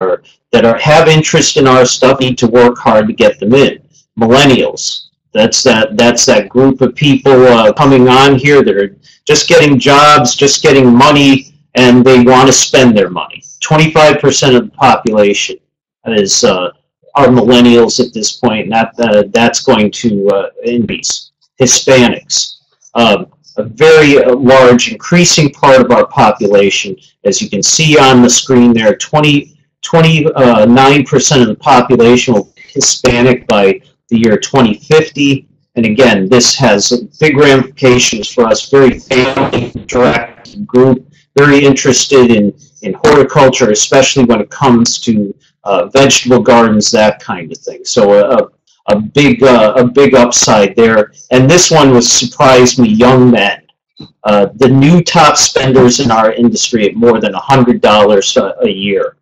have interest in our stuff need to work hard to get them in. Millennials. That's that group of people coming on here that are just getting jobs, just getting money, and they want to spend their money. 25% of the population is are millennials at this point, and that's going to increase. Hispanics, a very large, increasing part of our population, as you can see on the screen there. 29% of the population will be Hispanic by the year 2050. And again, this has big ramifications for us. Very family direct group, very interested in horticulture, especially when it comes to vegetable gardens, that kind of thing. So a big upside there. And this one was surprised me, young men. The new top spenders in our industry at more than $100 a year.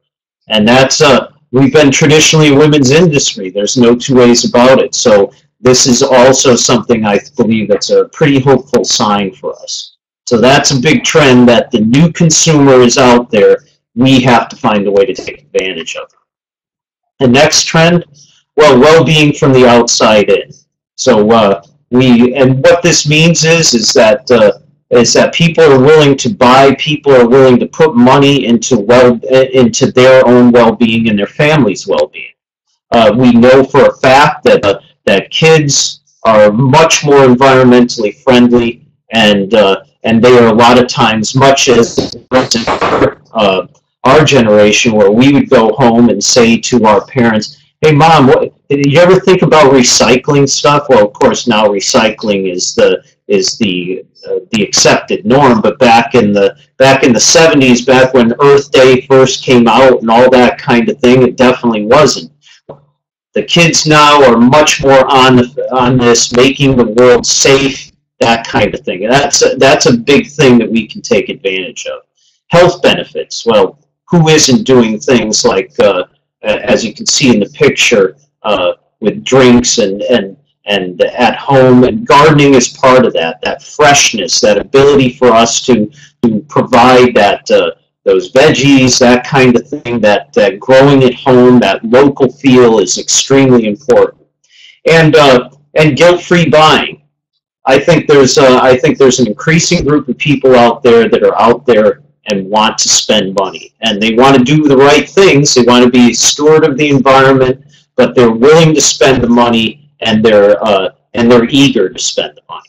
And that's we've been traditionally a women's industry. There's no two ways about it. So this is also something I believe that's a pretty hopeful sign for us. So that's a big trend that the new consumer is out there. We have to find a way to take advantage of. The next trend, well, well-being from the outside in. So and what this means is that people are willing to buy, people are willing to put money into their own well-being and their family's well-being. We know for a fact that kids are much more environmentally friendly, and they are a lot of times, much as our generation, where we would go home and say to our parents, "Hey, Mom, did you ever think about recycling stuff?" Well, of course, now recycling is the accepted norm, but back in the 70s, back when Earth Day first came out and all that kind of thing, it definitely wasn't. The kids now are much more on this, making the world safe, that kind of thing. That's a big thing that we can take advantage of. Health benefits. Well, who isn't doing things like, as you can see in the picture, with drinks and at home, and gardening is part of that freshness, that ability for us to provide those veggies, that kind of thing, that growing at home, that local feel is extremely important. And guilt-free buying. I think there's an increasing group of people out there that are out there and want to spend money, and they want to do the right things. They want to be a steward of the environment, but they're willing to spend the money, and they're eager to spend the money.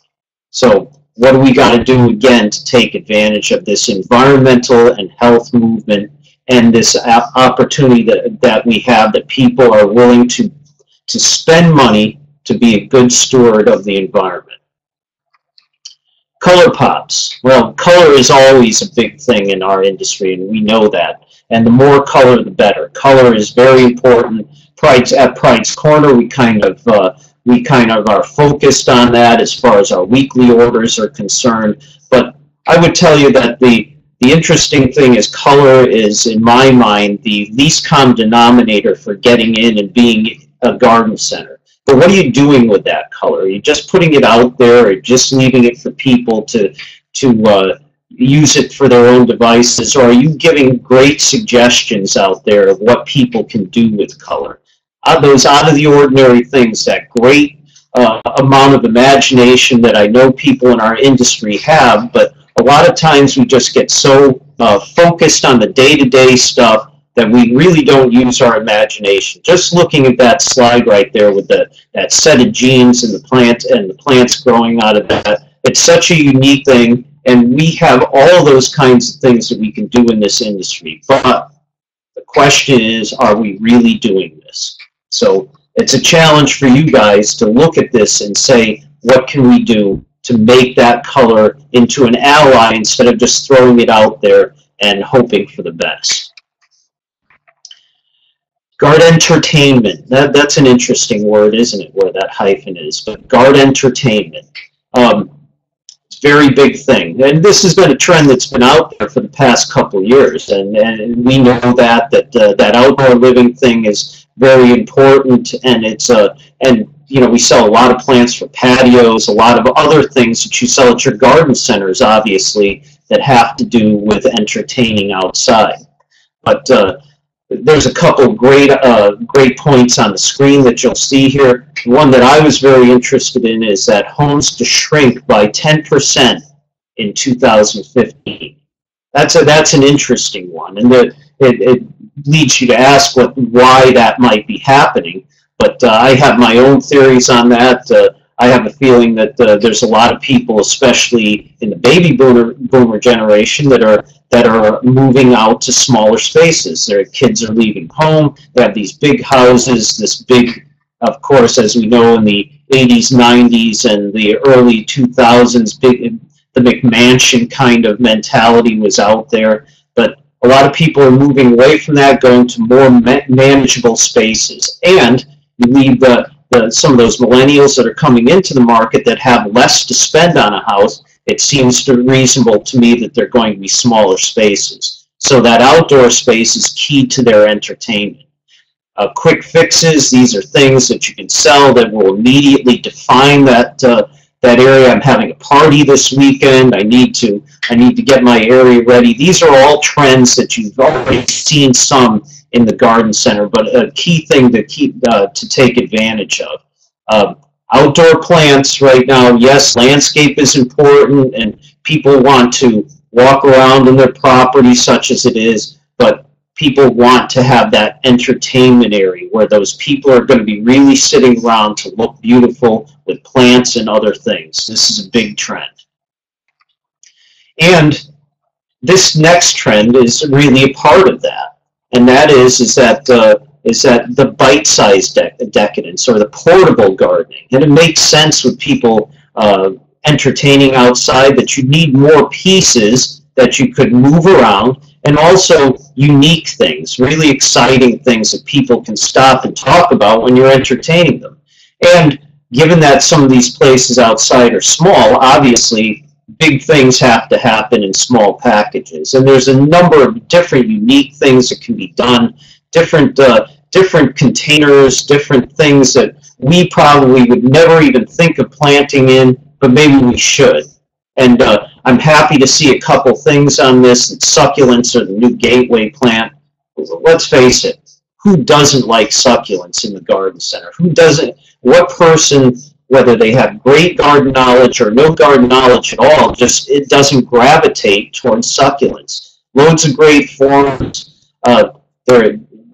So what do we got to do again to take advantage of this environmental and health movement and this opportunity that we have, that people are willing to spend money to be a good steward of the environment? Color pops. Well, color is always a big thing in our industry, and we know that. And the more color, the better. Color is very important. At Pride's Corner, we kind of are focused on that as far as our weekly orders are concerned. But I would tell you that the interesting thing is color is, in my mind, the least common denominator for getting in and being a garden center. But what are you doing with that color? Are you just putting it out there, or just leaving it for people to use it for their own devices, or are you giving great suggestions out there of what people can do with color? Those out-of-the-ordinary things, that great amount of imagination that I know people in our industry have, but a lot of times we just get so focused on the day-to-day stuff that we really don't use our imagination. Just looking at that slide right there with that set of genes and the plants growing out of that, it's such a unique thing, and we have all those kinds of things that we can do in this industry. But the question is, are we really doing this? So it's a challenge for you guys to look at this and say, what can we do to make that color into an ally instead of just throwing it out there and hoping for the best? Guard entertainment. That's an interesting word, isn't it, where that hyphen is? But guard entertainment. It's a very big thing. And this has been a trend that's been out there for the past couple years. And we know that outdoor living thing is very important. And we sell a lot of plants for patios, a lot of other things that you sell at your garden centers, obviously, that have to do with entertaining outside. But there's a couple great points on the screen that you'll see here. One that I was very interested in is that homes to shrink by 10% in 2015. That's an interesting one, and it leads you to ask why that might be happening. But I have my own theories on that. I have a feeling that there's a lot of people, especially in the baby boomer generation, that are moving out to smaller spaces. Their kids are leaving home. They have these big houses, this big, of course, as we know in the 80s, 90s, and the early 2000s, the McMansion kind of mentality was out there. But a lot of people are moving away from that, going to more manageable spaces. And you leave some of those millennials that are coming into the market that have less to spend on a house. It seems reasonable to me that they're going to be smaller spaces. So that outdoor space is key to their entertainment. Quick fixes, these are things that you can sell that will immediately define that area. I'm having a party this weekend. I need to get my area ready. These are all trends that you've already seen some in the garden center, but a key thing to take advantage of. Outdoor plants right now, yes, landscape is important, and people want to walk around in their property such as it is, but people want to have that entertainment area where those people are going to be really sitting around to look beautiful with plants and other things. This is a big trend. And this next trend is really a part of that, and that is that the bite-sized decadence, or the portable gardening. And it makes sense with people entertaining outside that you need more pieces that you could move around, and also unique things, really exciting things that people can stop and talk about when you're entertaining them. And given that some of these places outside are small, obviously big things have to happen in small packages. And there's a number of different unique things that can be done, different containers, different things that we probably would never even think of planting in, but maybe we should. And I'm happy to see a couple things on this. Succulents are the new gateway plant. Let's face it, who doesn't like succulents in the garden center? Who doesn't? What person, whether they have great garden knowledge or no garden knowledge at all, it doesn't gravitate towards succulents. Loads of great forms. A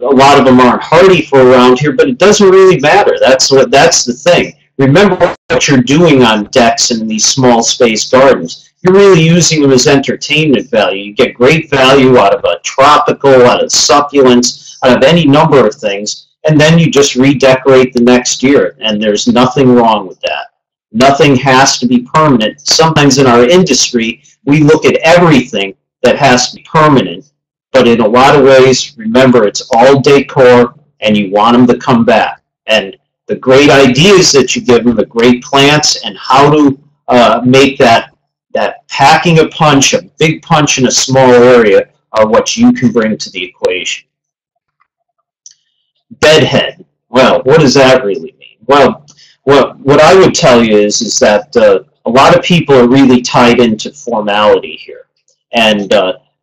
lot of them aren't hardy for around here, but it doesn't really matter. That's the thing. Remember what you're doing on decks in these small space gardens. You're really using them as entertainment value. You get great value out of a tropical, out of succulents, out of any number of things, and then you just redecorate the next year, and there's nothing wrong with that. Nothing has to be permanent. Sometimes in our industry, we look at everything that has to be permanent, but in a lot of ways, remember, it's all decor, and you want them to come back. And the great ideas that you give them, the great plants, and how to make that packing a punch, a big punch in a small area, are what you can bring to the equation. Bedhead. Well, what does that really mean? Well, what I would tell you is that a lot of people are really tied into formality here. And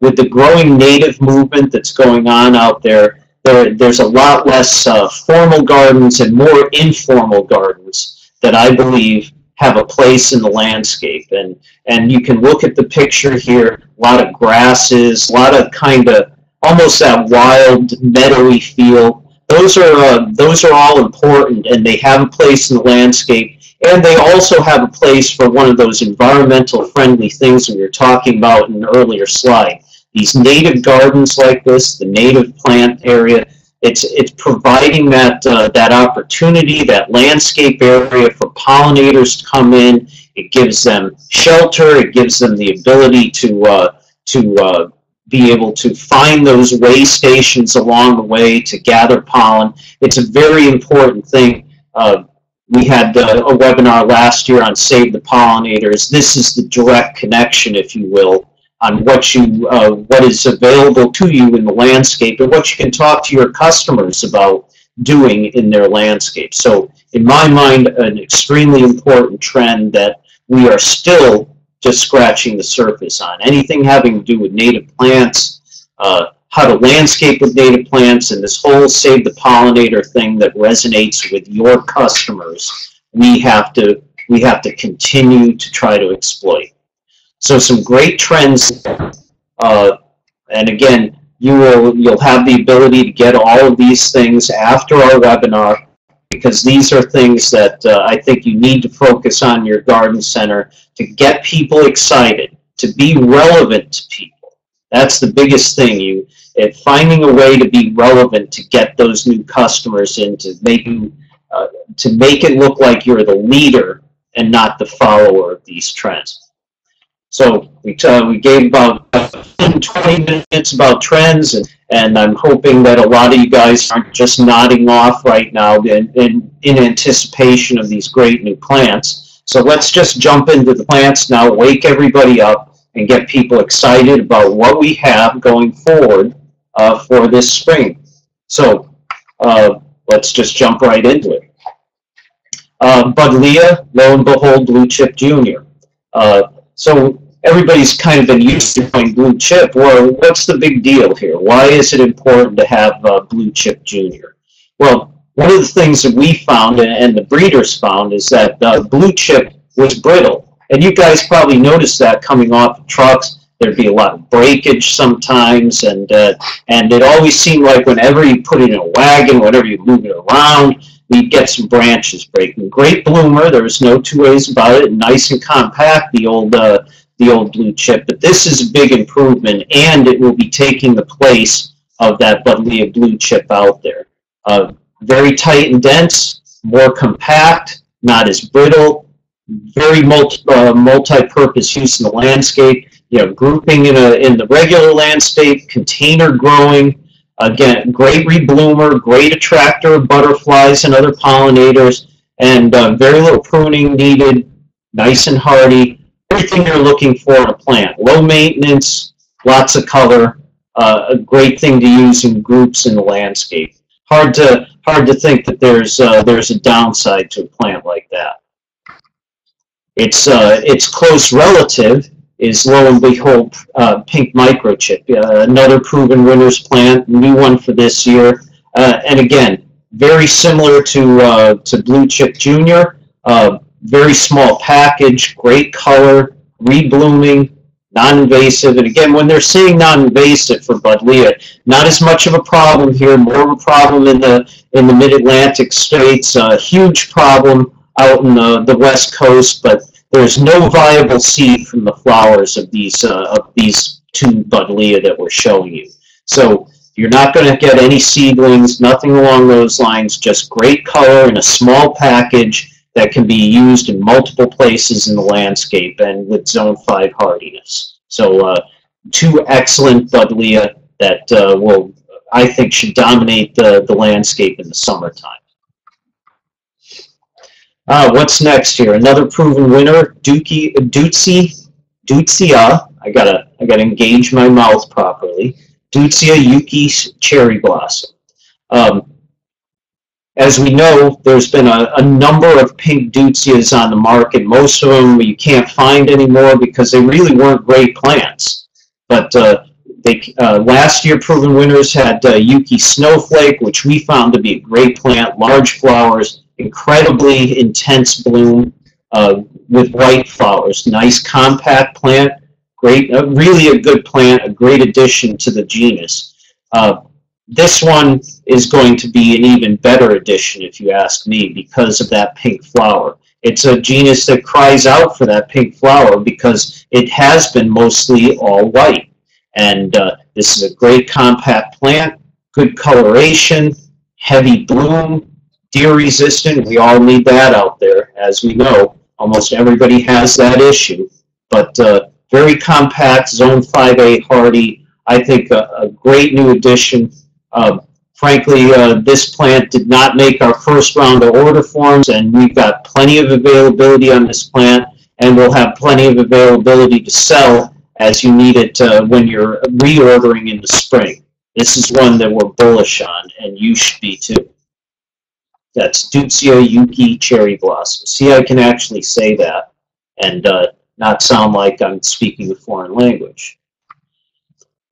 with the growing native movement that's going on out there, there's a lot less formal gardens and more informal gardens that I believe have a place in the landscape. And you can look at the picture here, a lot of grasses, a lot of kind of almost that wild meadowy feel. Those are all important, and they have a place in the landscape, and they also have a place for one of those environmental friendly things we were talking about in an earlier slide. These native gardens like this, the native plant area, it's providing that opportunity, that landscape area for pollinators to come in. It gives them shelter. It gives them the ability to be able to find those way stations along the way to gather pollen. It's a very important thing. We had a webinar last year on Save the Pollinators. This is the direct connection, if you will, on what is available to you in the landscape and what you can talk to your customers about doing in their landscape. So in my mind, an extremely important trend that we are still just scratching the surface on. Anything having to do with native plants, how to landscape with native plants, and this whole save the pollinator thing that resonates with your customers, we have to continue to try to exploit. So some great trends, and again, you'll have the ability to get all of these things after our webinar, because these are things that I think you need to focus on in your garden center to get people excited, to be relevant to people. That's the biggest thing. Finding a way to be relevant to get those new customers in, to make it look like you're the leader and not the follower of these trends. So we gave about 20 minutes about trends, and I'm hoping that a lot of you guys aren't just nodding off right now in anticipation of these great new plants. So let's just jump into the plants now, wake everybody up, and get people excited about what we have going forward for this spring. So let's just jump right into it. Buddleia, lo and behold, Blue Chip Junior. So everybody's kind of been used to going Blue Chip. Well, what's the big deal here? Why is it important to have Blue Chip Junior? Well, one of the things that we found, and the breeders found, is that Blue Chip was brittle. And you guys probably noticed that coming off of trucks. There'd be a lot of breakage sometimes, and it always seemed like whenever you put it in a wagon, whenever you move it around, we'd get some branches breaking. Great bloomer, there's no two ways about it, nice and compact, the old Blue Chip. But this is a big improvement, and it will be taking the place of that Buddleia Blue Chip out there. Very tight and dense, more compact, not as brittle, very multi-purpose use in the landscape. Grouping in the regular landscape, container growing. Again, great rebloomer, great attractor of butterflies and other pollinators, and very little pruning needed, nice and hardy. Everything you're looking for in a plant. Low maintenance, lots of color, a great thing to use in groups in the landscape. Hard to think that there's a downside to a plant like that. Its close relative is, lo and behold, pink microchip, another proven winner's plant, new one for this year, and again, very similar to Blue Chip Junior. Very small package, great color, reblooming, non-invasive. And again, when they're saying non-invasive for Buddleia, not as much of a problem here, more of a problem in the Mid-Atlantic states, a huge problem out in the West Coast, but there's no viable seed from the flowers of these two Buddleia that we're showing you. So you're not going to get any seedlings, nothing along those lines, just great color in a small package that can be used in multiple places in the landscape and with Zone 5 hardiness. So two excellent Buddleia that I think should dominate the landscape in the summertime. What's next here? Another proven winner, Deutzia. I gotta engage my mouth properly. Deutzia Yuki Cherry Blossom. As we know, there's been a number of pink Deutzias on the market. Most of them you can't find anymore because they really weren't great plants. But last year, proven winners had Yuki Snowflake, which we found to be a great plant, large flowers, incredibly intense bloom with white flowers. Nice compact plant, great, really a good plant, a great addition to the genus. This one is going to be an even better addition, if you ask me, because of that pink flower. It's a genus that cries out for that pink flower because it has been mostly all white. And this is a great compact plant, good coloration, heavy bloom, deer resistant. We all need that out there, as we know. Almost everybody has that issue. But very compact, Zone 5A hardy. I think a great new addition. Frankly, this plant did not make our first round of order forms, and we've got plenty of availability on this plant, and we'll have plenty of availability to sell as you need it when you're reordering in the spring. This is one that we're bullish on, and you should be too. That's Deutzia Yuki Cherry Blossom. See, I can actually say that and not sound like I'm speaking a foreign language.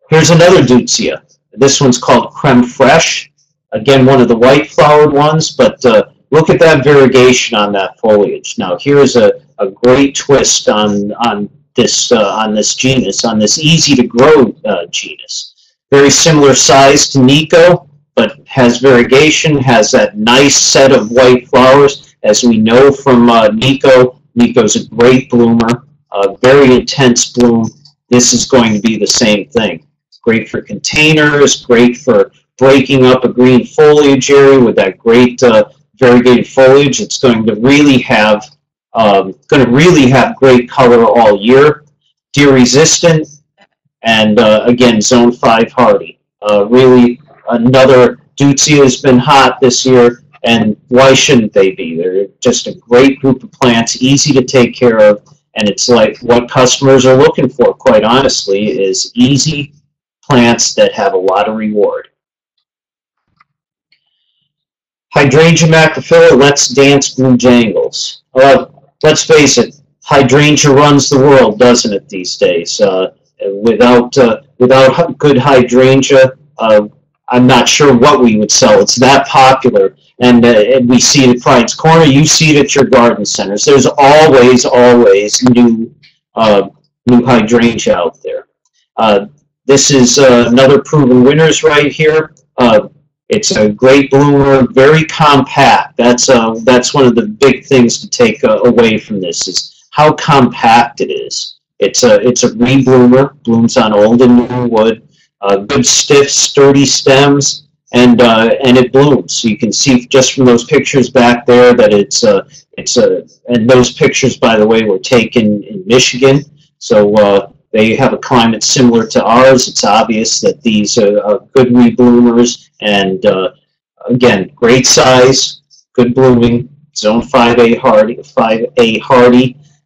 Here's another Deutzia. This one's called Creme Fraiche. Again, one of the white flowered ones, but look at that variegation on that foliage. Now, here's a great twist on this genus, on this easy to grow genus. Very similar size to Nico, but has variegation, has that nice set of white flowers. As we know from Nico, Nico's a great bloomer, very intense bloom. This is going to be the same thing. Great for containers, great for breaking up a green foliage area with that great variegated foliage. It's going to really have great color all year. Deer resistant, and again, zone 5 hardy. Really, another Deutzia has been hot this year, and why shouldn't they be? They're just a great group of plants, easy to take care of, and it's like what customers are looking for, quite honestly, is easy plants that have a lot of reward. Hydrangea macrophylla, Let's Dance Blue Jangles. Let's face it, hydrangea runs the world, doesn't it, these days? Without good hydrangea, I'm not sure what we would sell. It's that popular, and we see it at Pride's Corner. You see it at your garden centers. There's always new hydrangea out there. This is another proven winners right here. It's a great bloomer, very compact. That's one of the big things to take away from this, is how compact it is. It's a rebloomer, blooms on old and new wood, good stiff, sturdy stems, and it blooms. So you can see just from those pictures back there that and those pictures, by the way, were taken in Michigan. So they have a climate similar to ours. It's obvious that these are good rebloomers, and again, great size, good blooming, zone 5A hardy.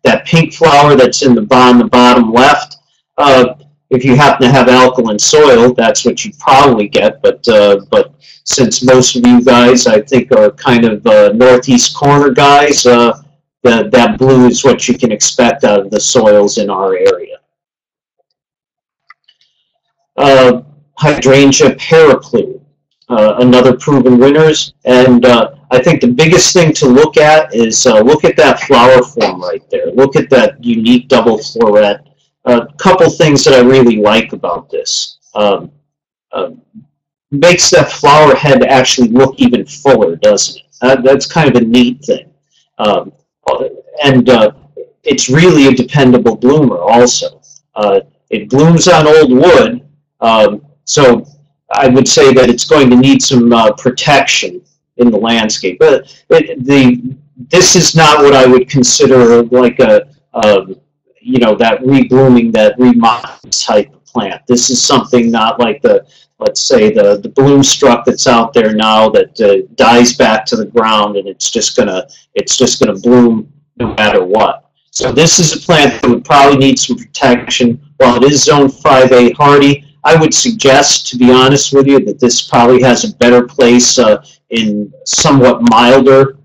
That pink flower that's in the bottom left, if you happen to have alkaline soil, that's what you probably get. But since most of you guys, I think, are kind of northeast corner guys, that blue is what you can expect out of the soils in our area. Hydrangea Paraplume, another proven winners, and I think the biggest thing to look at is look at that flower form right there. Look at that unique double floret. A couple things that I really like about this. Makes that flower head actually look even fuller, doesn't it? That's kind of a neat thing. And it's really a dependable bloomer also. It blooms on old wood, so I would say that it's going to need some protection in the landscape. But this is not what I would consider like that reblooming, that remodeling type of plant. This is something not like let's say the bloom struck that's out there now that dies back to the ground, and it's just gonna bloom no matter what. So this is a plant that would probably need some protection. While it is zone 5A hardy, I would suggest, to be honest with you, that this probably has a better place in somewhat milder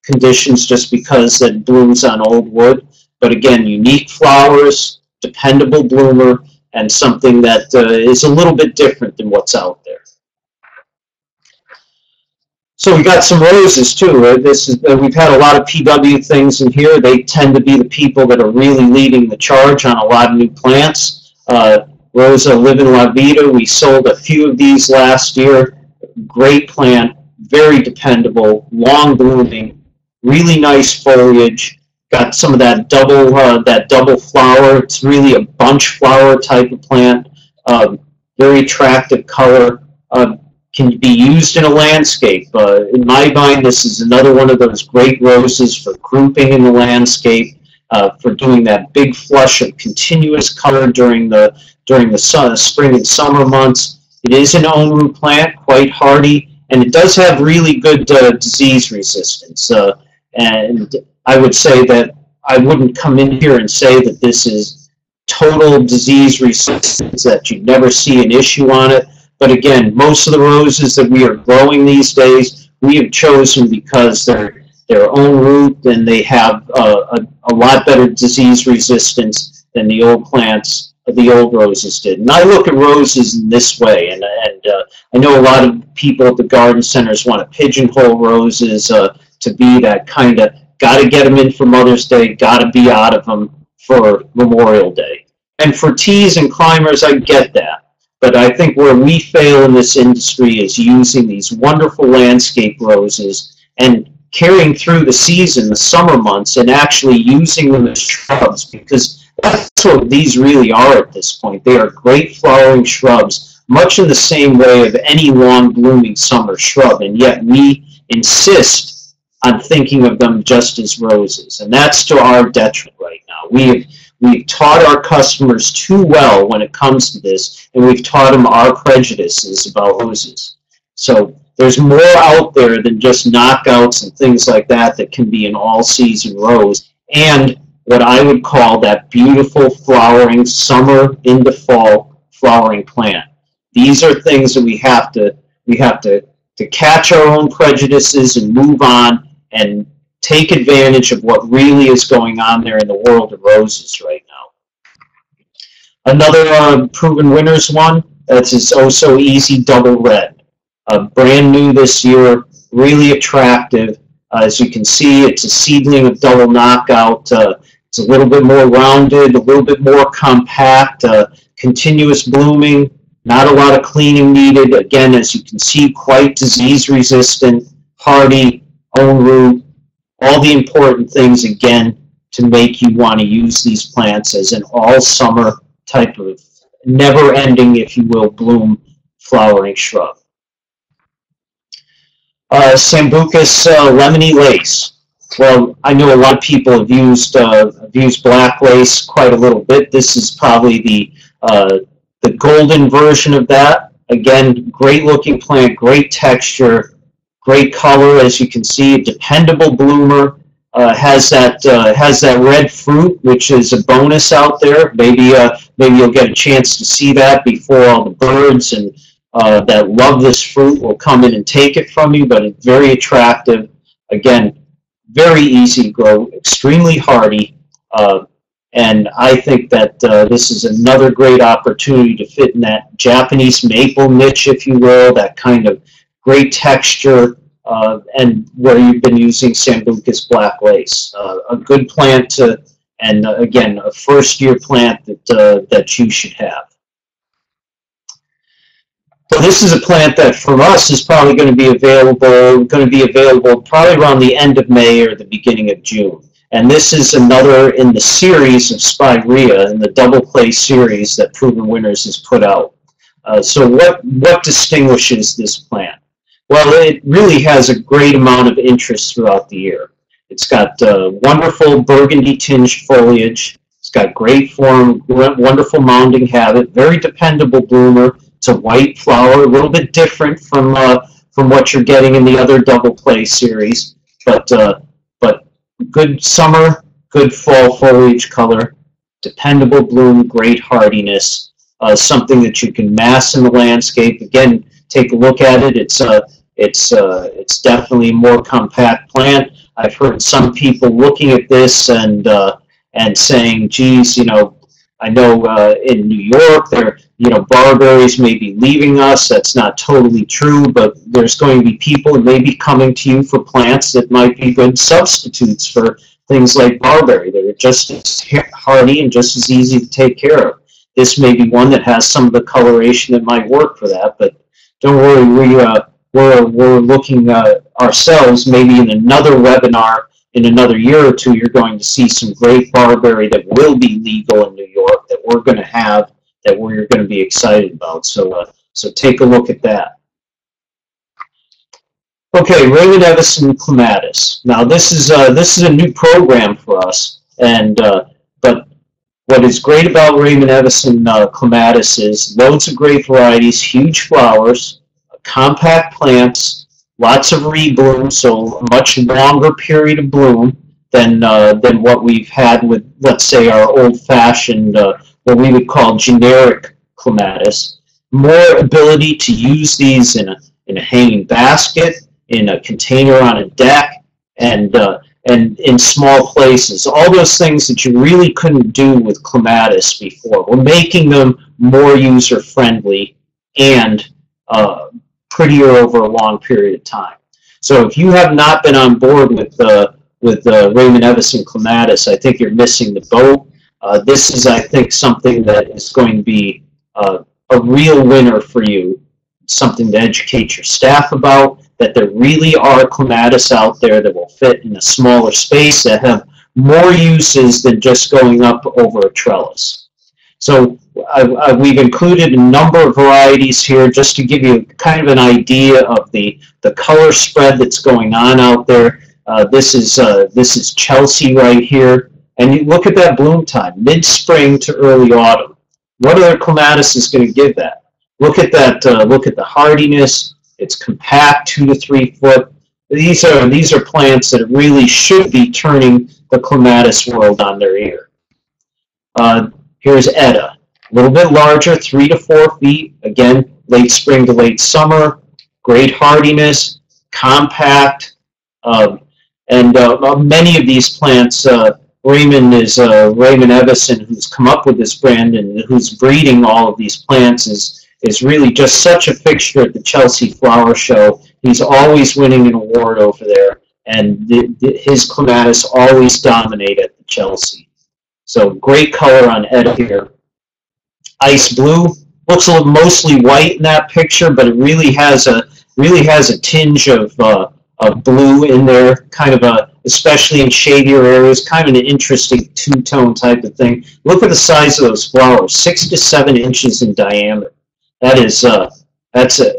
conditions, just because it blooms on old wood. But again, unique flowers, dependable bloomer, and something that is a little bit different than what's out there. So we got some roses too. We've had a lot of PW things in here. They tend to be the people that are really leading the charge on a lot of new plants. Rosa Living La Vida, we sold a few of these last year. Great plant, very dependable, long blooming, really nice foliage. Got some of that double flower. It's really a bunch flower type of plant. Very attractive color. Can be used in a landscape. In my mind, this is another one of those great roses for grouping in the landscape, for doing that big flush of continuous color during the spring and summer months. It is an en route plant, quite hardy, and it does have really good disease resistance. And I would say that I wouldn't come in here and say that this is total disease resistance, that you never see an issue on it. But again, most of the roses that we are growing these days, we have chosen because they're their own root, and they have a lot better disease resistance than the old plants the old roses did. And I look at roses in this way, and I know a lot of people at the garden centers want to pigeonhole roses to be that kind of, got to get them in for Mother's Day, got to be out of them for Memorial Day. And for teas and climbers, I get that. But I think where we fail in this industry is using these wonderful landscape roses and carrying through the season, the summer months, and actually using them as shrubs, because that's what these really are at this point. They are great flowering shrubs, much in the same way of any long blooming summer shrub, and yet we insist on thinking of them just as roses, and that's to our detriment right now. We've taught our customers too well when it comes to this, and we've taught them our prejudices about roses. So there's more out there than just knockouts and things like that that can be an all-season rose, and what I would call that beautiful flowering summer into fall flowering plant. These are things that we have to catch our own prejudices and move on and take advantage of what really is going on there in the world of roses right now. Another proven winners one, that's this Oh So Easy Double Red. Brand new this year, really attractive. As you can see, it's a seedling of double knockout. It's a little bit more rounded, a little bit more compact, continuous blooming, not a lot of cleaning needed. Again, as you can see, quite disease resistant, hardy, own root, all the important things, again, to make you want to use these plants as an all-summer type of never-ending, if you will, bloom flowering shrub. Sambucus Lemony Lace. Well, I know a lot of people have used black lace quite a little bit. This is probably the golden version of that. Again, great looking plant, great texture, great color, as you can see, dependable bloomer, has that red fruit, which is a bonus out there. Maybe you'll get a chance to see that before all the birds and that love this fruit will come in and take it from you, but it's very attractive. Again, very easy to grow, extremely hardy, and I think that this is another great opportunity to fit in that Japanese maple niche, if you will, that kind of great texture, and where you've been using Sambucus black lace. A good plant to, and again, a first-year plant that you should have. So this is a plant that for us is probably going to be available probably around the end of May or the beginning of June. And this is another in the series of Spirea, in the double play series that Proven Winners has put out. So what distinguishes this plant? Well, it really has a great amount of interest throughout the year. It's got wonderful burgundy tinged foliage. It's got great form, wonderful mounding habit, very dependable bloomer. It's a white flower, a little bit different from what you're getting in the other double play series, but good summer, good fall foliage color, dependable bloom, great hardiness, something that you can mass in the landscape. Again, take a look at it. It's definitely a more compact plant. I've heard some people looking at this and saying, geez, I know in New York, barberries may be leaving us. That's not totally true, but there's going to be people that may be coming to you for plants that might be good substitutes for things like barberry that are just as hardy and just as easy to take care of. This may be one that has some of the coloration that might work for that, but don't worry, we're looking ourselves, maybe in another webinar in another year or two, you're going to see some great barberry that will be legal in New York that we're going to have, that we're going to be excited about. So take a look at that. Okay, Raymond Evison Clematis. Now this is a new program for us, and but what is great about Raymond Evison Clematis is loads of great varieties, huge flowers, compact plants, lots of rebloom, so a much longer period of bloom than what we've had with, let's say, our old-fashioned, what we would call generic clematis. More ability to use these in a hanging basket, in a container on a deck, and and in small places. All those things that you really couldn't do with Clematis before. We're making them more user-friendly and prettier over a long period of time. So if you have not been on board with Raymond Evison Clematis, I think you're missing the boat. This is, I think, something that is going to be a real winner for you, something to educate your staff about, that there really are Clematis out there that will fit in a smaller space, that have more uses than just going up over a trellis. So we've included a number of varieties here just to give you kind of an idea of the color spread that's going on out there. This is Chelsea right here, and you look at that bloom time, mid-spring to early autumn. What other Clematis is going to give that? Look at that. Look at the hardiness. It's compact, 2 to 3 foot. These are plants that really should be turning the Clematis world on their ear. Here's Etta, a little bit larger, 3 to 4 feet. Again, late spring to late summer. Great hardiness, compact, and many of these plants. Raymond Evison, who's come up with this brand and who's breeding all of these plants, is really just such a fixture at the Chelsea Flower Show. He's always winning an award over there, and his Clematis always dominate at the Chelsea. So great color on Etta here. Ice Blue looks mostly white in that picture, but it really has a tinge of blue in there, kind of especially in shadier areas, kind of an interesting two-tone type of thing. Look at the size of those flowers, 6 to 7 inches in diameter. That's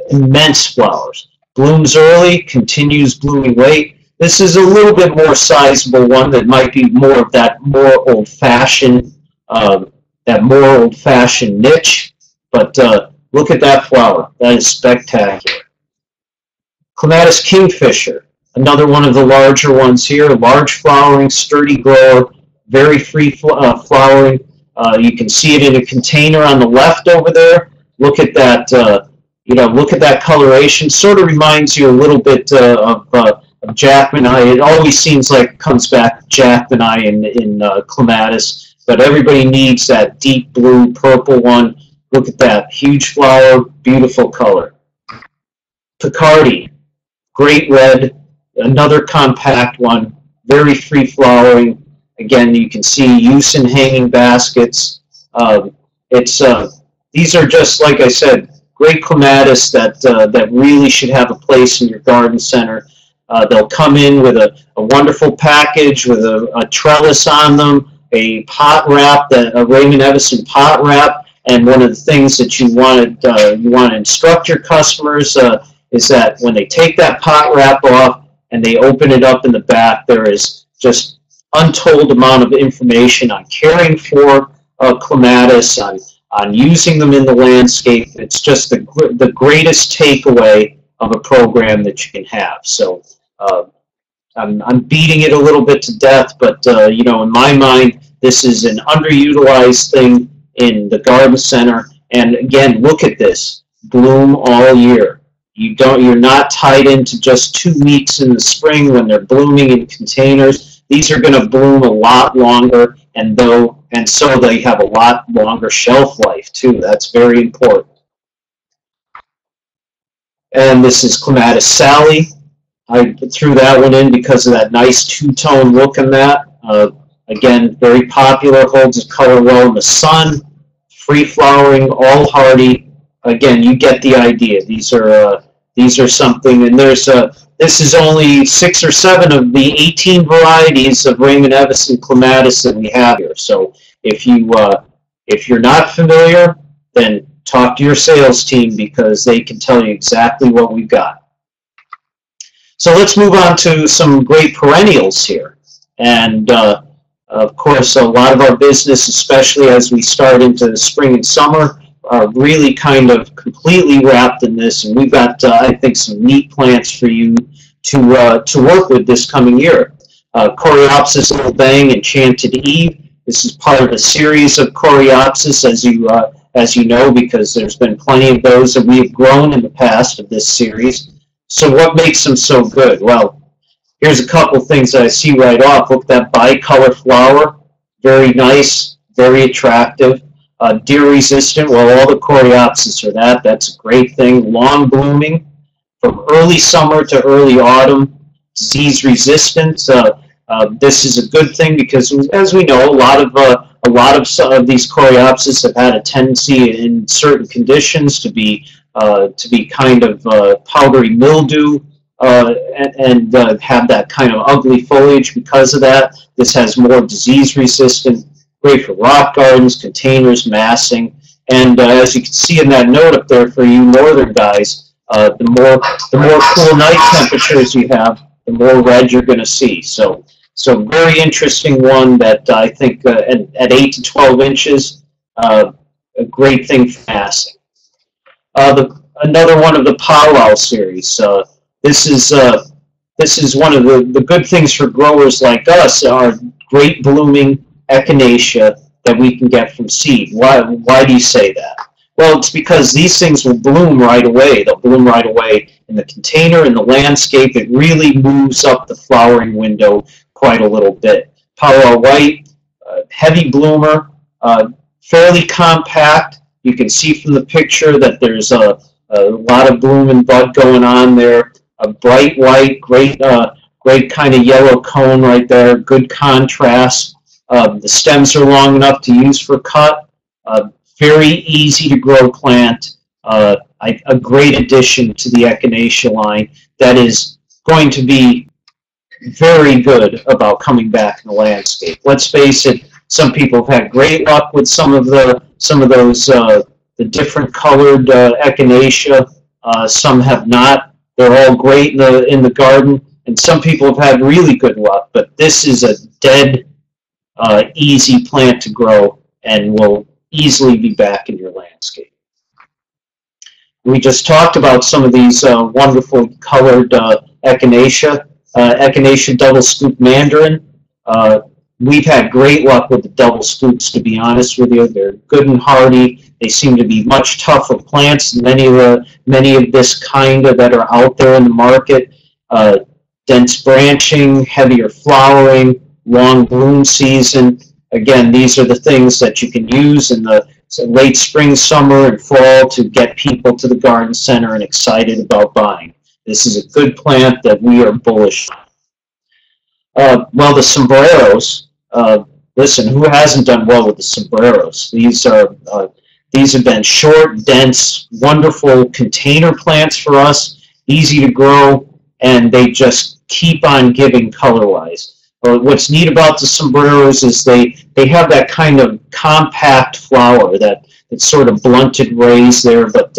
immense flowers. Blooms early, continues blooming late. This is a little bit more sizable one that might be more of that more old-fashioned niche. But look at that flower. That is spectacular. Clematis Kingfisher, another one of the larger ones here. Large flowering, sturdy grower, very free flowering. You can see it in a container on the left over there. Look at that, look at that coloration. Sort of reminds you a little bit of Jackman Eye. It always seems like it comes back to Jackman Eye in Clematis, but everybody needs that deep blue, purple one. Look at that, huge flower, beautiful color. Picardy, great red, another compact one, very free flowering. Again, you can see use in hanging baskets. These are just, like I said, great Clematis that really should have a place in your garden center. They'll come in with a wonderful package with a trellis on them, a pot wrap, a Raymond Evison pot wrap, and one of the things that you want to instruct your customers is that when they take that pot wrap off and they open it up in the back, there is just untold amount of information on caring for Clematis, on using them in the landscape. It's just the greatest takeaway of a program that you can have. So I'm beating it a little bit to death, but in my mind, this is an underutilized thing in the garden center. And again, look at this, bloom all year. You're not tied into just 2 weeks in the spring when they're blooming in containers. These are going to bloom a lot longer, and so they have a lot longer shelf life too. That's very important. And this is Clematis Sally. I threw that one in because of that nice two-tone look in that. Again, very popular, holds its color well in the sun, free flowering, all hardy. Again, you get the idea. These are something, and this is only 6 or 7 of the 18 varieties of Raymond Evison Clematis that we have here. So if you're not familiar, then talk to your sales team because they can tell you exactly what we've got. So let's move on to some great perennials here. And of course, a lot of our business, especially as we start into the spring and summer, are really kind of completely wrapped in this. And we've got, I think, some neat plants for you to work with this coming year. Coreopsis Little Bang, Enchanted Eve. This is part of a series of Coreopsis, as you know, because there's been plenty of those that we have grown in the past of this series. So what makes them so good? Well, Here's a couple things that I see right off. Look at that bicolor flower. Very nice, very attractive. Deer resistant, well, all the coreopsis are that. That's a great thing. Long blooming from early summer to early autumn. Disease resistant. This is a good thing because, as we know, a lot of these coreopsis have had a tendency in certain conditions to be kind of powdery mildew and have that kind of ugly foliage because of that. This has more disease resistant, great for rock gardens, containers, massing, and as you can see in that note up there for you northern guys, the more cool night temperatures you have, the more red you're going to see. So very interesting one that I think at 8 to 12 inches, a great thing for massing. Another one of the powwow series. This is one of the good things for growers like us are great blooming echinacea that we can get from seed. Why do you say that? Well, it's because these things will bloom right away. They'll bloom right away in the container, in the landscape. It really moves up the flowering window quite a little bit. Powwow white, heavy bloomer, fairly compact. You can see from the picture that there's a lot of bloom and bud going on there. A bright white, great kind of yellow cone right there, good contrast. The stems are long enough to use for cut. Very easy to grow plant. A great addition to the echinacea line that is going to be very good about coming back in the landscape. Let's face it, some people have had great luck with some of those the different colored echinacea. Some have not. They're all great in the garden, and some people have had really good luck. But this is a dead easy plant to grow and will easily be back in your landscape. We just talked about some of these wonderful colored echinacea. Echinacea double scoop mandarin. We've had great luck with the double scoops, to be honest with you. They're good and hardy. They seem to be much tougher plants than many of this kind that are out there in the market. Dense branching, heavier flowering, long bloom season. Again, these are the things that you can use in the late spring, summer, and fall to get people to the garden center and excited about buying. This is a good plant that we are bullish on. Well, the sombreros, listen, who hasn't done well with the sombreros? These have been short, dense, wonderful container plants for us, easy to grow, and they just keep on giving color-wise. What's neat about the sombreros is they have that kind of compact flower, that sort of blunted rays there, but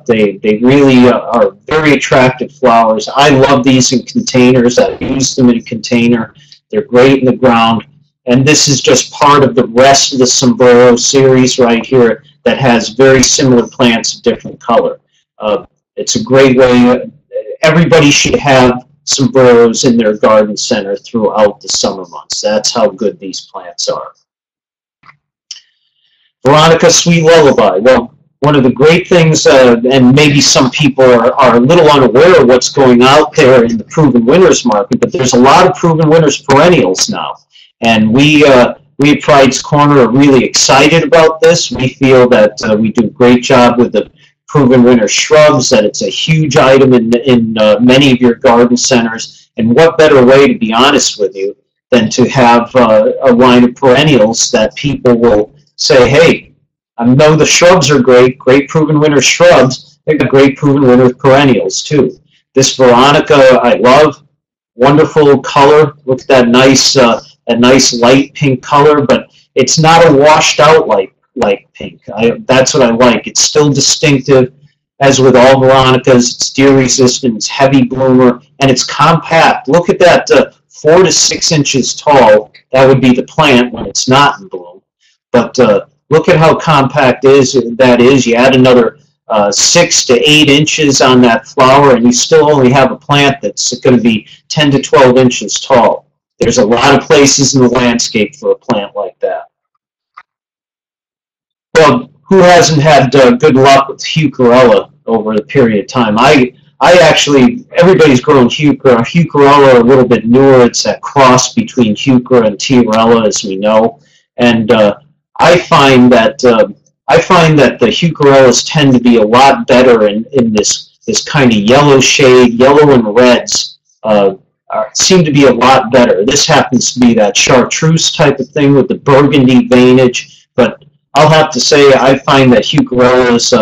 they really are very attractive flowers. I love these in containers. I use them in a container. They're great in the ground. And this is just part of the rest of the sombrero series right here that has very similar plants of different color. It's a great way. Everybody should have sombreros in their garden center throughout the summer months. That's how good these plants are. Veronica Sweet Lullaby. Well, one of the great things, and maybe some people are a little unaware of what's going out there in the proven winners market, but there's a lot of proven winners perennials now. And we at Pride's Corner are really excited about this. We feel that we do a great job with the proven winner shrubs, that it's a huge item in many of your garden centers. And what better way, to be honest with you, than to have a line of perennials that people will say, hey, I know the shrubs are great proven winner shrubs. They've got great proven winner perennials too. This Veronica I love, wonderful color. Look at that nice light pink color, but it's not a washed out light pink. That's what I like. It's still distinctive. As with all Veronicas, it's deer resistant, it's heavy bloomer, and it's compact. Look at that, 4 to 6 inches tall. That would be the plant when it's not in bloom. But look at how compact that is. You add another 6 to 8 inches on that flower, and you still only have a plant that's going to be 10 to 12 inches tall. There's a lot of places in the landscape for a plant like that. Well, who hasn't had good luck with Heucherella over the period of time? I everybody's grown heuchera. Heucherella a little bit newer. It's that cross between heuchera and tiarella, as we know. And I find that the heucherellas tend to be a lot better in this kind of yellow shade. Yellow and reds seem to be a lot better. This happens to be that chartreuse type of thing with the burgundy veinage. But I'll have to say I find that heucherellas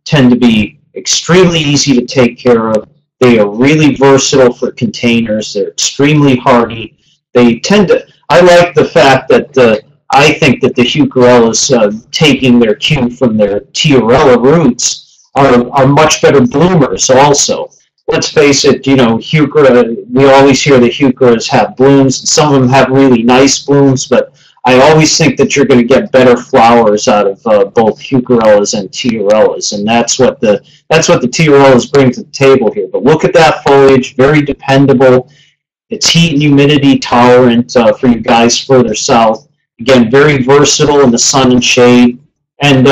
tend to be extremely easy to take care of. They are really versatile for containers. They're extremely hardy. I like the fact that I think that the heucherellas, taking their cue from their tiarella roots, are much better bloomers also. Let's face it, heuchera, we always hear the heucheras have blooms, and some of them have really nice blooms, but I always think that you're going to get better flowers out of both heucherellas and tiarellas, and that's what the tiarellas bring to the table here. But look at that foliage, very dependable. It's heat and humidity tolerant for you guys further south. Again, very versatile in the sun and shade, and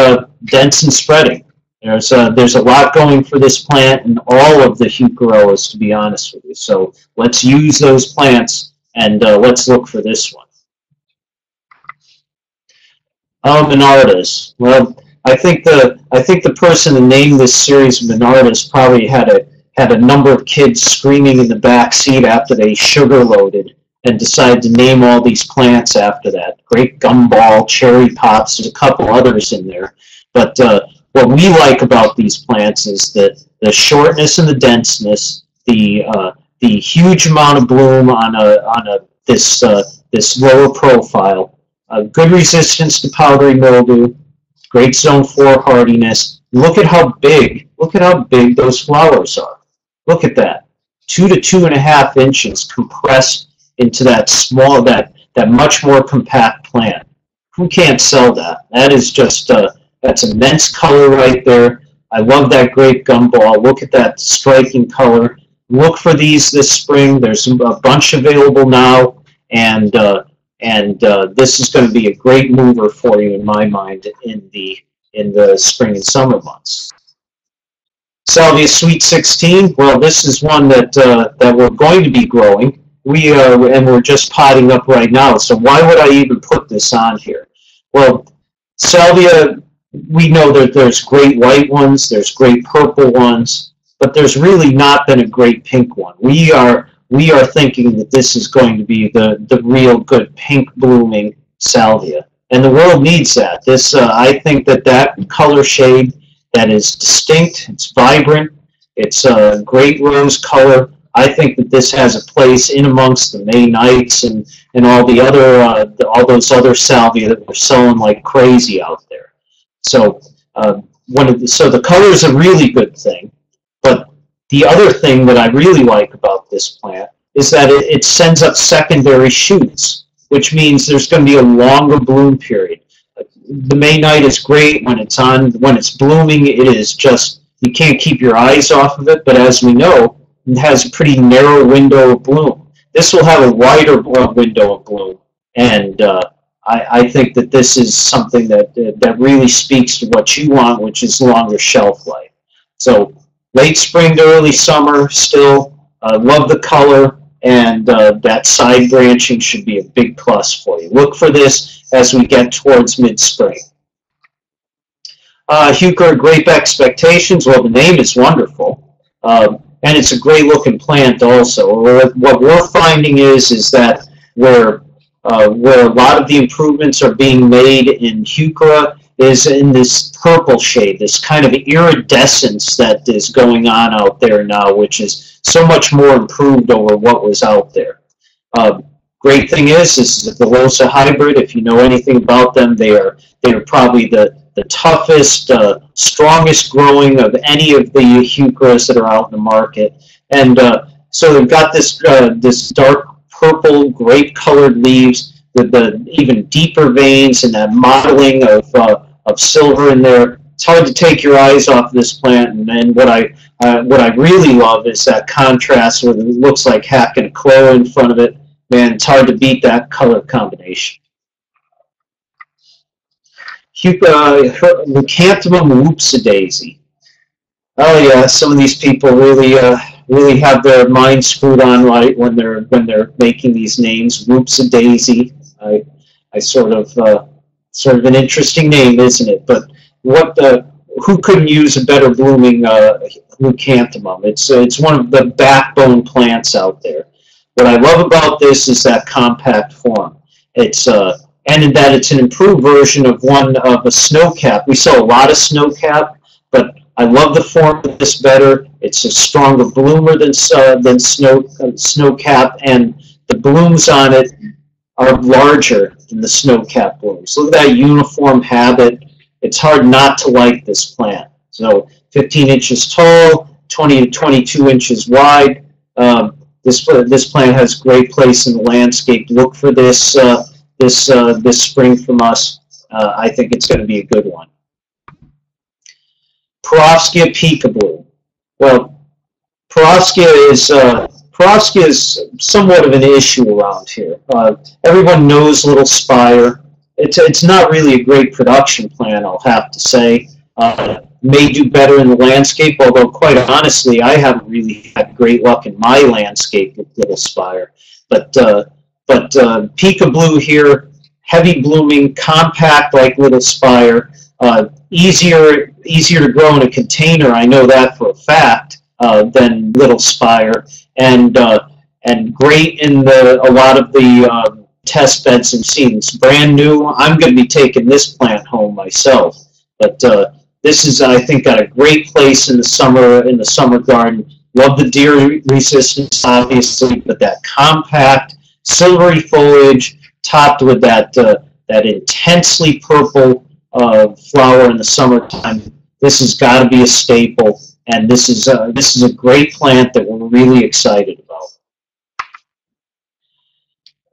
dense and spreading. There's a lot going for this plant and all of the heucherellas, to be honest with you. So let's use those plants, and let's look for this one. Monardas. Well, I think the person that named this series Monardas probably had a number of kids screaming in the back seat after they sugar loaded and decided to name all these plants after that. Great gumball, cherry pops, there's a couple others in there. But what we like about these plants is the shortness and the denseness, the huge amount of bloom on this lower profile. Good resistance to powdery mildew, great zone 4 hardiness. Look at how big those flowers are. Look at that, 2 to 2.5 inches compressed into that small, that much more compact plant. Who can't sell that? That is just that's immense color right there. I love that grape gumball. Look at that striking color. Look for these this spring. There's a bunch available now, and this is going to be a great mover for you in my mind in the spring and summer months. Salvia Sweet 16. Well, this is one that we're going to be growing. And we're just potting up right now. So why would I even put this on here? Well, salvia, we know that there's great white ones, there's great purple ones, but there's really not been a great pink one. We are thinking that this is going to be the real good pink blooming salvia, and the world needs that. This I think that color shade that is distinct, it's vibrant, it's a great rose color. I think that this has a place in amongst the May Nights and all the other all those other salvia that we're selling like crazy out there. So so the color is a really good thing, but the other thing that I really like about this plant is that it sends up secondary shoots, which means there's going to be a longer bloom period. The May Night is great when it's blooming. It is just, you can't keep your eyes off of it, but as we know, it has a pretty narrow window of bloom. This will have a wider window of bloom, and I think that this is something that really speaks to what you want, which is longer shelf life. So late spring to early summer still. Love the color, and that side branching should be a big plus for you. Look for this as we get towards mid-spring. Heuchera Grape Expectations. Well, the name is wonderful. And it's a great looking plant also. What we're finding is that where a lot of the improvements are being made in heuchera is in this purple shade, this kind of iridescence that is going on out there now, which is so much more improved over what was out there. Great thing is the Velosa hybrid. If you know anything about them, they are probably the toughest, strongest growing of any of the heucheras that are out in the market. And so they've got this dark purple, grape-colored leaves with the even deeper veins and that modeling of silver in there. It's hard to take your eyes off this plant. And then what I really love is that contrast where it looks like hacking a claw in front of it. Man, it's hard to beat that color combination. Leucanthemum whoopsie-daisy. Oh yeah, some of these people really have their mind screwed on right when they're making these names. Whoops-a-daisy. I sort of an interesting name, isn't it? But what who couldn't use a better blooming leucanthemum? It's one of the backbone plants out there. What I love about this is that compact form. And in that it's an improved version of a snowcap. We sell a lot of snowcap, but I love the form of this better. It's a stronger bloomer than snowcap, and the blooms on it are larger than the snowcap blooms. Look at that uniform habit. It's hard not to like this plant. So 15 inches tall, 20 to 22 inches wide. This plant has great place in the landscape. Look for this this spring from us. I think it's going to be a good one. Perovskia peekaboo. Well, Perovskia is somewhat of an issue around here. Everyone knows Little Spire. It's not really a great production plant, I'll have to say. May do better in the landscape, although quite honestly, I haven't really had great luck in my landscape with Little Spire. But peekaboo here, heavy blooming, compact like Little Spire, easier to grow in a container. I know that for a fact than Little Spire, and great in a lot of the test beds and scenes. Brand new. I'm going to be taking this plant home myself, but this is, I think, got a great place in the summer garden. Love the deer resistance, obviously, but that compact, silvery foliage topped with that intensely purple flower in the summertime. This has got to be a staple, and this is a great plant that we're really excited about.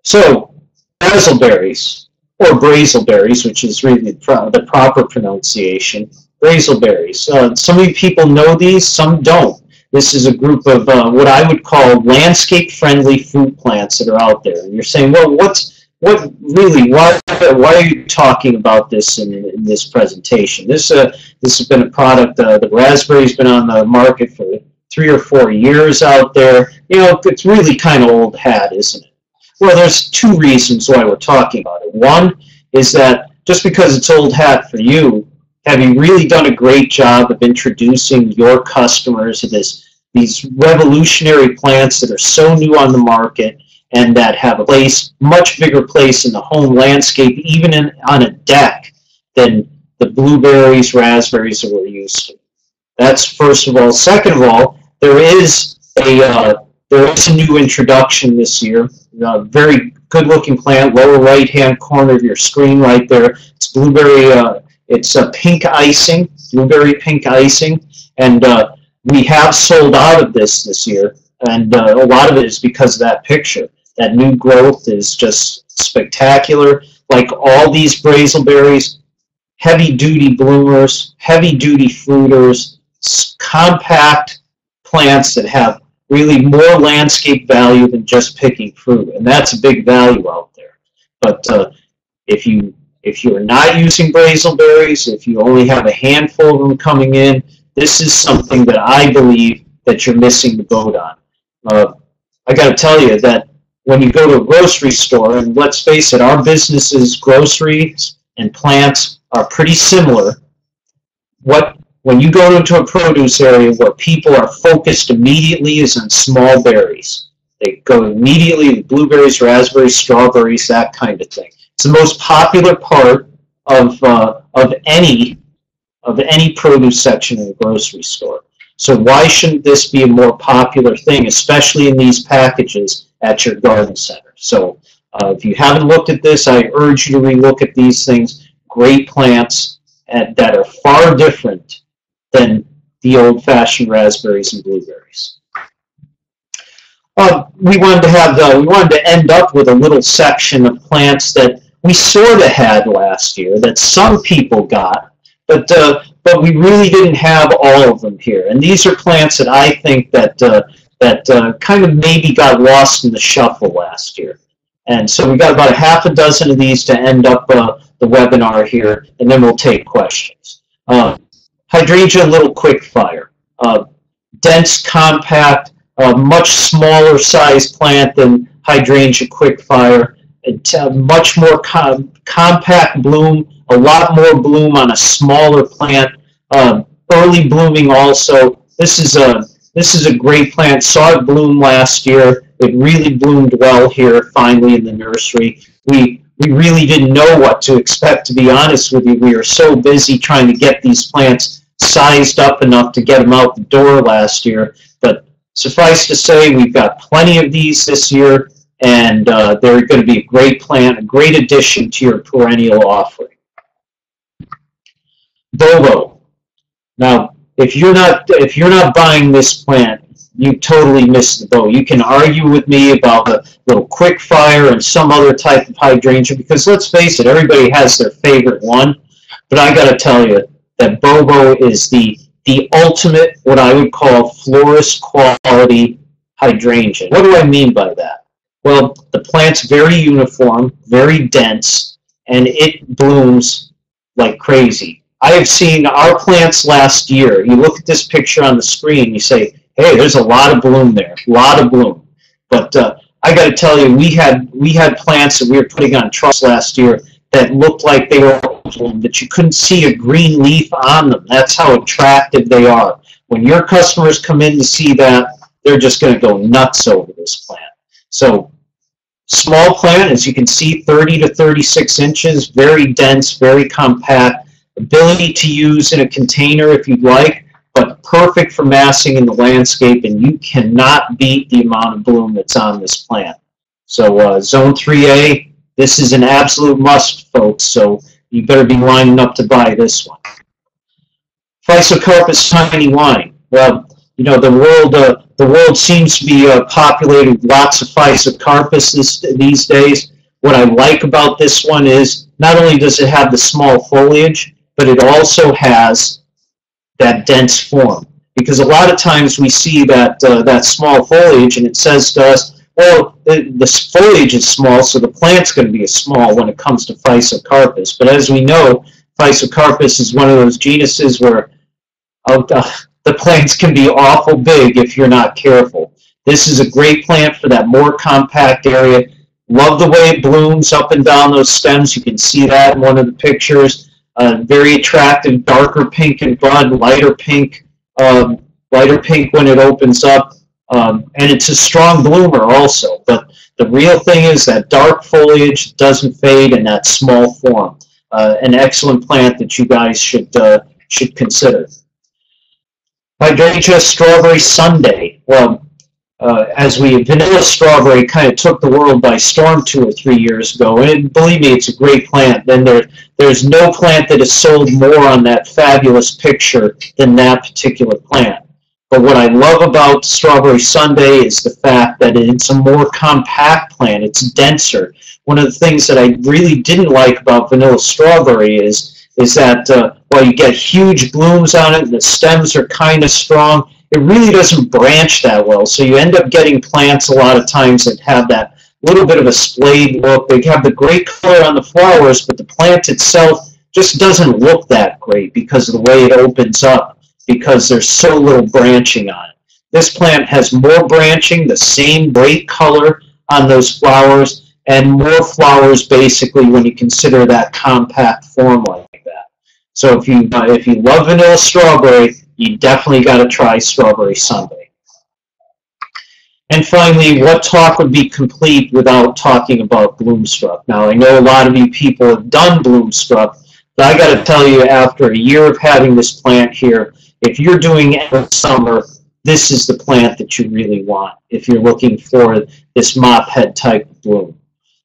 So, basilberries, or brazelberries, which is really the proper pronunciation. Brazelberries. Some of you people know these, some don't. This is a group of what I would call landscape-friendly fruit plants that are out there. And you're saying, well, why are you talking about this in this presentation? This has been a product, the raspberry's been on the market for 3 or 4 years out there. You know, it's really kind of old hat, isn't it? Well, there's 2 reasons why we're talking about it. One is that just because it's old hat for you, have you really done a great job of introducing your customers to these revolutionary plants that are so new on the market and that have a place, much bigger place in the home landscape, even on a deck, than the blueberries, raspberries that we're used to? That's first of all. Second of all, there is a new introduction this year. A very good-looking plant, lower right-hand corner of your screen right there. It's blueberry. It's pink icing, blueberry pink icing, and we have sold out of this year, and a lot of it is because of that picture. That new growth is just spectacular. Like all these brazelberries, heavy-duty bloomers, heavy-duty fruiters, compact plants that have really more landscape value than just picking fruit, and that's a big value out there. But if you're not using brazelberries, if you only have a handful of them coming in, this is something that I believe that you're missing the boat on. I got to tell you that when you go to a grocery store, and let's face it, our businesses, groceries and plants are pretty similar. When you go into a produce area where people are focused immediately is on small berries. They go immediately to blueberries, raspberries, strawberries, that kind of thing. It's the most popular part of any produce section in a grocery store. So why shouldn't this be a more popular thing, especially in these packages at your garden center? So if you haven't looked at this, I urge you to relook at these things. Great plants that are far different than the old-fashioned raspberries and blueberries. We wanted to end up with a little section of plants that we sort of had last year, that some people got, but we really didn't have all of them here. And these are plants that I think that kind of maybe got lost in the shuffle last year. And so we've got about a half a dozen of these to end up the webinar here, and then we'll take questions. Hydrangea Little Quick Fire. dense, compact, much smaller size plant than Hydrangea Quickfire. It's much more compact bloom, a lot more bloom on a smaller plant. Early blooming also. This is a great plant. Saw it bloom last year. It really bloomed well here finally in the nursery. We really didn't know what to expect, to be honest with you. We were so busy trying to get these plants sized up enough to get them out the door last year. But suffice to say, we've got plenty of these this year, and they're going to be a great plant, a great addition to your perennial offering. Bobo. Now, if you're not buying this plant, you totally missed the boat. You can argue with me about the little Quickfire and some other type of hydrangea, because let's face it, everybody has their favorite one. But I got to tell you that Bobo is the ultimate, what I would call florist quality hydrangea. What do I mean by that? Well, the plant's very uniform, very dense, and it blooms like crazy. I have seen our plants last year. You look at this picture on the screen, you say, hey, there's a lot of bloom there, a lot of bloom. But I got to tell you, we had plants that we were putting on trucks last year that looked like they were bloom, that you couldn't see a green leaf on them. That's how attractive they are. When your customers come in to see that, they're just going to go nuts over this plant. So small plant, as you can see, 30 to 36 inches, very dense, very compact, ability to use in a container if you'd like, but perfect for massing in the landscape, and you cannot beat the amount of bloom that's on this plant. So Zone 3A, this is an absolute must, folks, so you better be lining up to buy this one. Physocarpus tiny wine. Well, you know, the world seems to be populated with lots of Physocarpus these days. What I like about this one is not only does it have the small foliage, but it also has that dense form. Because a lot of times we see that that small foliage, and it says to us, well, the foliage is small, so the plant's going to be small when it comes to Physocarpus. But as we know, Physocarpus is one of those genuses where the plants can be awful big if you're not careful. This is a great plant for that more compact area. Love the way it blooms up and down those stems. You can see that in one of the pictures. Very attractive, darker pink in bud, lighter pink when it opens up. And it's a strong bloomer also. But the real thing is that dark foliage doesn't fade in that small form. An excellent plant that you guys should consider. Hydrangea Strawberry Sundae. Well, vanilla strawberry kind of took the world by storm 2 or 3 years ago, and believe me, it's a great plant. And there's no plant that has sold more on that fabulous picture than that particular plant. But what I love about Strawberry Sundae is the fact that it's a more compact plant. It's denser. One of the things that I really didn't like about vanilla strawberry is that while you get huge blooms on it and the stems are kind of strong, it really doesn't branch that well. So you end up getting plants a lot of times that have that little bit of a splayed look. They have the great color on the flowers, but the plant itself just doesn't look that great because of the way it opens up, because there's so little branching on it. This plant has more branching, the same great color on those flowers, and more flowers basically when you consider that compact form like that. So if you love vanilla strawberry, you definitely got to try Strawberry Sundae. And finally, what talk would be complete without talking about Bloomstruck? Now, I know a lot of you people have done Bloomstruck, but I got to tell you, after a year of having this plant here, if you're doing endless summer, this is the plant that you really want if you're looking for this mop head type of bloom.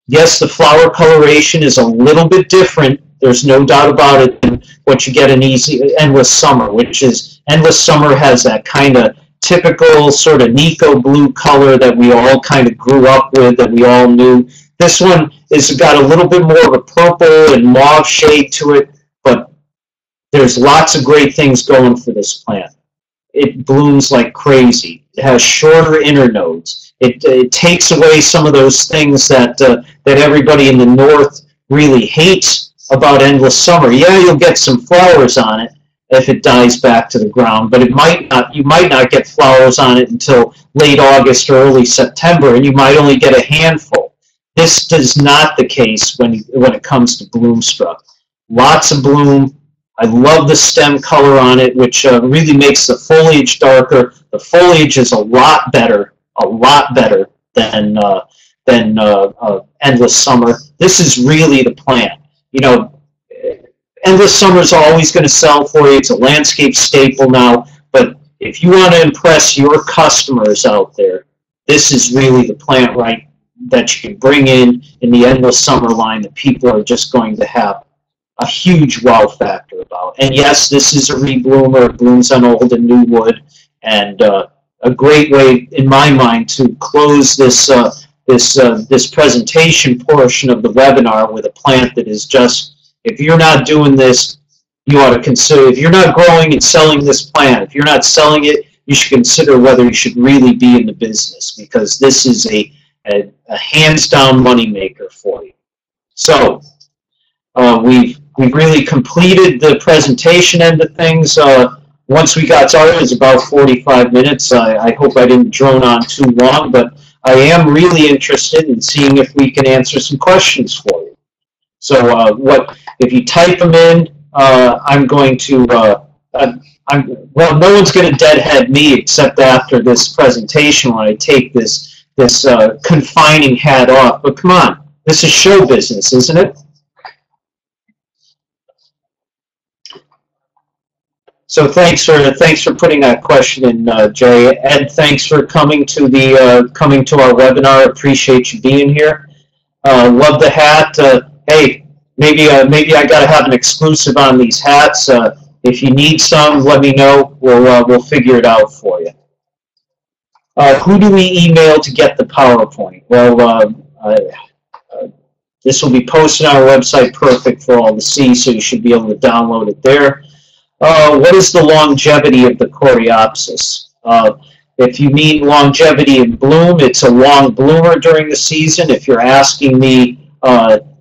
Yes, the flower coloration is a little bit different. There's no doubt about it than what you get in endless summer, which is endless summer has that kind of typical sort of Nico blue color that we all kind of grew up with, that we all knew. This one has got a little bit more of a purple and mauve shade to it, but there's lots of great things going for this plant. It blooms like crazy. It has shorter inner nodes. It takes away some of those things that everybody in the north really hates about endless summer. Yeah, you'll get some flowers on it, if it dies back to the ground, but it might not. You might not get flowers on it until late August or early September, and you might only get a handful. This is not the case when it comes to Bloomstruck. Lots of bloom. I love the stem color on it, which really makes the foliage darker. The foliage is a lot better than Endless Summer. This is really the plant. You know, Endless Summer is always going to sell for you. It's a landscape staple now. But if you want to impress your customers out there, this is really the plant, right, that you can bring in the Endless Summer line that people are just going to have a huge wow factor about. And yes, this is a rebloomer. It blooms on old and new wood, and a great way, in my mind, to close this this presentation portion of the webinar with a plant that is just, if you're not doing this, you ought to consider, if you're not growing and selling this plant, if you're not selling it, you should consider whether you should really be in the business, because this is a hands-down moneymaker for you. So we've really completed the presentation end of things. Once we got started, it was about 45 minutes. I hope I didn't drone on too long, but I am really interested in seeing if we can answer some questions for you. So if you type them in, I'm going to, well, no one's going to deadhead me except after this presentation when I take this confining hat off. But come on, this is show business, isn't it? So thanks for putting that question in, Jay. Ed, thanks for coming to our webinar. Appreciate you being here. Love the hat. Hey, maybe I got to have an exclusive on these hats. If you need some, let me know. We'll figure it out for you. Who do we email to get the PowerPoint? Well, this will be posted on our website, perfect for all to see, so you should be able to download it there. What is the longevity of the coreopsis? If you mean longevity in bloom, it's a long bloomer during the season. If you're asking me,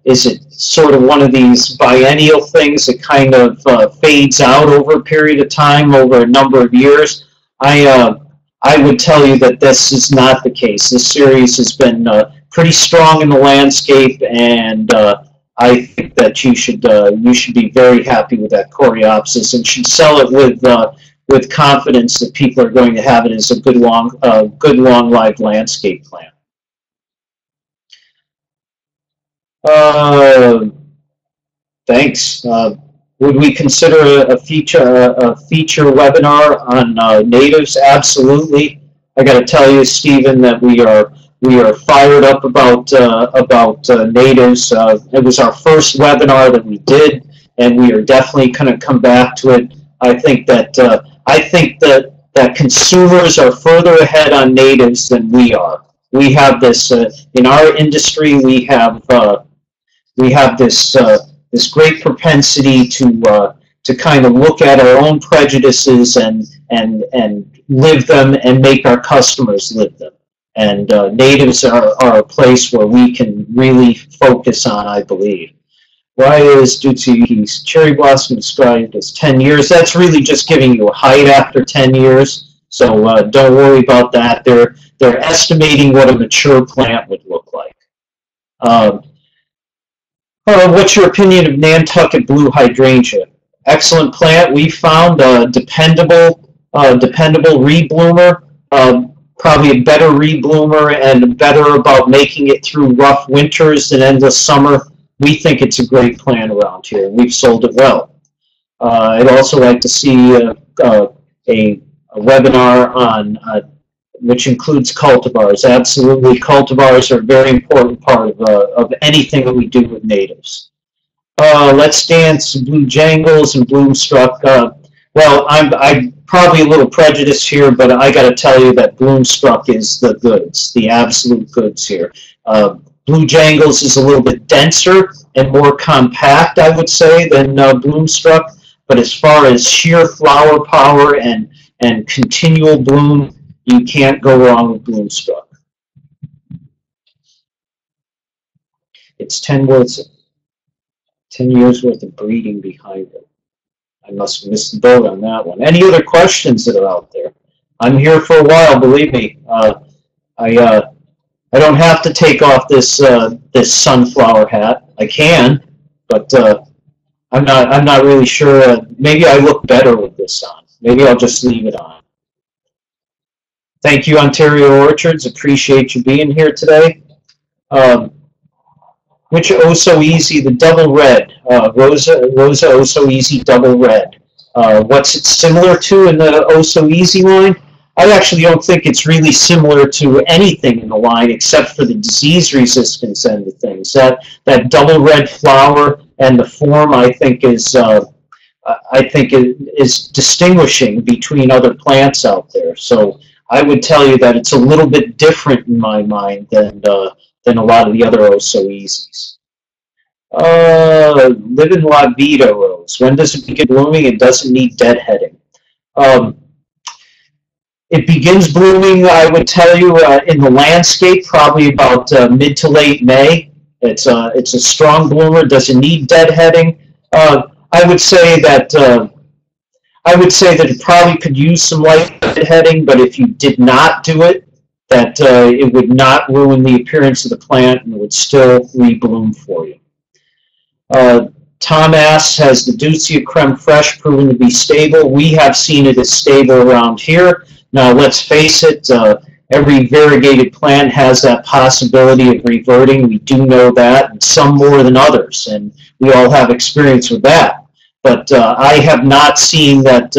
is it sort of one of these biennial things that kind of fades out over a period of time, over a number of years, I would tell you that this is not the case. This series has been pretty strong in the landscape, and I think that you should be very happy with that coreopsis and should sell it with confidence that people are going to have it as a good long lived landscape plant. Thanks. Would we consider a feature webinar on natives? Absolutely. I got to tell you, Stephen, that we are fired up about natives. It was our first webinar that we did, and we are definitely going to come back to it. I think that consumers are further ahead on natives than we are. We have this in our industry. We have this great propensity to kind of look at our own prejudices and live them and make our customers live them. And natives are a place where we can really focus on, I believe. Why is Dutsuhi's cherry blossom described as 10 years? That's really just giving you a height after 10 years. So don't worry about that. They're estimating what a mature plant would look like. What's your opinion of Nantucket blue hydrangea? Excellent plant. We found a dependable rebloomer. Probably a better rebloomer and better about making it through rough winters and endless summer. We think it's a great plant around here. We've sold it well. I'd also like to see a webinar on which includes cultivars. Absolutely, cultivars are a very important part of anything that we do with natives. Let's Dance, Blue Jangles, and Bloomstruck. Well, I'm probably a little prejudiced here, but I got to tell you that Bloomstruck is the goods, the absolute goods here. Blue Jangles is a little bit denser and more compact, I would say, than Bloomstruck. But as far as sheer flower power and continual bloom, you can't go wrong with Bloomstruck. It's 10 years worth of breeding behind it. I must have missed the boat on that one. Any other questions that are out there? I'm here for a while, believe me. I don't have to take off this sunflower hat. I can, but I'm not really sure. Maybe I look better with this on. Maybe I'll just leave it on. Thank you, Ontario Orchards. Appreciate you being here today. Which Oh So Easy, the double red, Rosa Oh So Easy double red. What's it similar to in the Oh So Easy line? I actually don't think it's really similar to anything in the line except for the disease resistance end of things. That double red flower and the form, I think is distinguishing between other plants out there. So I would tell you that it's a little bit different in my mind than a lot of the other Oh So Easies. Live in La Vida rose. When does it begin blooming? It doesn't need deadheading. It begins blooming, I would tell you, in the landscape, probably about mid to late May. It's a strong bloomer. Does it need deadheading? I would say that it probably could use some light deadheading, but if you did not do it, that it would not ruin the appearance of the plant and it would still rebloom for you. Tom asks, has the Deutzia Creme Fraiche proven to be stable? We have seen it as stable around here. Now, let's face it, every variegated plant has that possibility of reverting. We do know that, and some more than others, and we all have experience with that. But I have not seen that.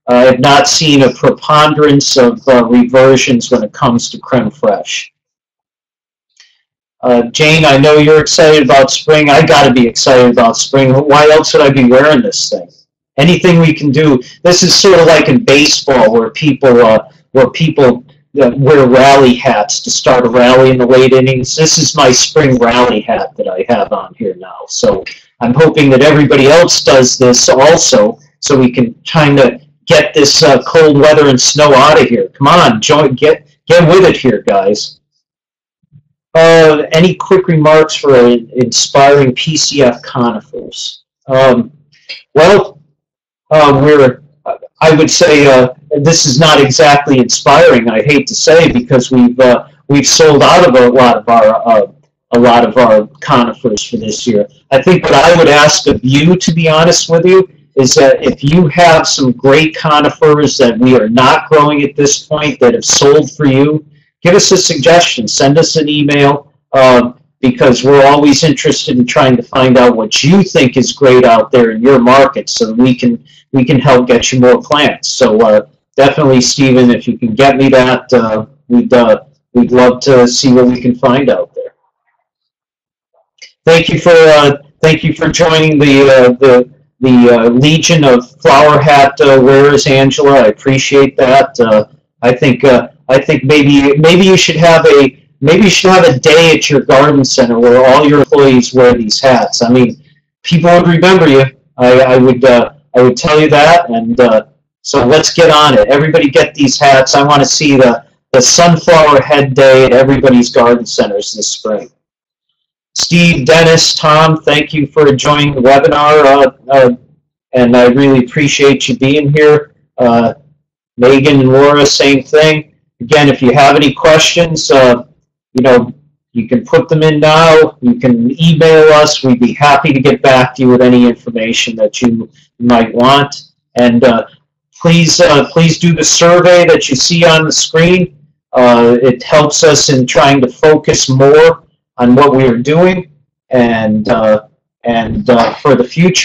I have not seen a preponderance of reversions when it comes to Creme Fraiche. Jane, I know you're excited about spring. I got to be excited about spring. Why else would I be wearing this thing? Anything we can do. This is sort of like in baseball, where people wear rally hats to start a rally in the late innings. This is my spring rally hat that I have on here now. So I'm hoping that everybody else does this also, so we can kind of get this cold weather and snow out of here. Come on, get with it here, guys. Any quick remarks for inspiring PCF conifers? I would say this is not exactly inspiring. I hate to say, because we've sold out of a lot of our conifers for this year. I think what I would ask of you, to be honest with you, is that if you have some great conifers that we are not growing at this point that have sold for you, give us a suggestion. Send us an email, because we're always interested in trying to find out what you think is great out there in your market, so that we can help get you more plants. So definitely, Stephen, if you can get me that, we'd love to see what we can find out there. Thank you for joining the Legion of Flower Hat wearers, Angela. I appreciate that. I think maybe you should have a day at your garden center where all your employees wear these hats. I mean, people would remember you. I would tell you that, and so let's get on it. Everybody get these hats. I want to see the sunflower head day at everybody's garden centers this spring. Steve, Dennis, Tom, thank you for joining the webinar, and I really appreciate you being here. Megan and Laura, same thing. Again, if you have any questions, you can put them in now. You can email us. We'd be happy to get back to you with any information that you might want. And please do the survey that you see on the screen. It helps us in trying to focus more on what we are doing and for the future.